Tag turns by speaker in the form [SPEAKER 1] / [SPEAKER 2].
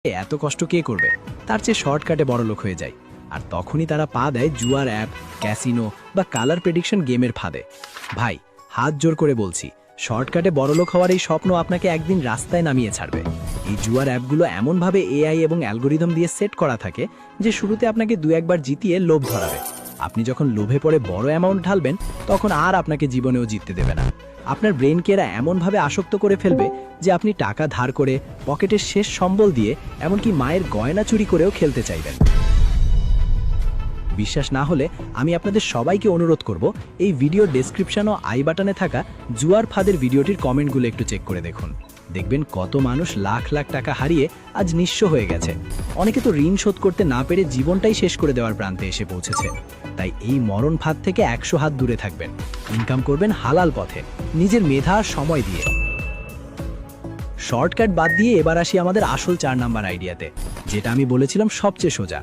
[SPEAKER 1] এত কষ্ট কে করবে? তার চেয়ে শর্টকাটে বড়লোক হয়ে যায়। আর তখনই তারা পা দেয় জুয়ার অ্যাপ, ক্যাসিনো বা কালার প্রেডিকশন গেমের ফাঁদে। ভাই, হাত জোর করে বলছি, শর্টকাটে বড়লোক হওয়ার এই স্বপ্ন আপনাকে একদিন রাস্তায় নামিয়ে ছাড়বে। এই জুয়ার অ্যাপগুলো এমনভাবে এআই এবং অ্যালগোরিদম দিয়ে সেট করা থাকে যে শুরুতে আপনাকে দু একবার জিতিয়ে লোভ ধরাবে। আপনি যখন লোভে পড়ে বড় অ্যামাউন্ট ঢালবেন, তখন আর আপনাকে জীবনেও জিততে দেবে না। আপনার ব্রেনকে এরা এমনভাবে আসক্ত করে ফেলবে যে আপনি টাকা ধার করে, পকেটের শেষ সম্বল দিয়ে, এমনকি মায়ের গয়না চুরি করেও খেলতে চাইবেন। বিশ্বাস না হলে আমি আপনাদের সবাইকে অনুরোধ করব, এই ভিডিও ডেসক্রিপশন ও আই বাটনে থাকা জুয়ার ফাঁদের ভিডিওটির কমেন্টগুলো একটু চেক করে দেখুন। দেখবেন কত মানুষ লাখ লাখ টাকা হারিয়ে আজ নিঃস্ব হয়ে গেছে। অনেকে তো ঋণ শোধ করতে না পেরে জীবনটাই শেষ করে দেওয়ার প্রান্তে এসে পৌঁছেছে। তাই এই মরণ ফাঁদ থেকে 100 হাত দূরে থাকবেন। ইনকাম করবেন হালাল পথে, নিজের মেধা আর সময় দিয়ে। শর্টকাট বাদ দিয়ে এবার আসি আমাদের আসল 4 নাম্বার আইডিয়াতে, যেটা আমি বলেছিলাম সবচেয়ে সোজা।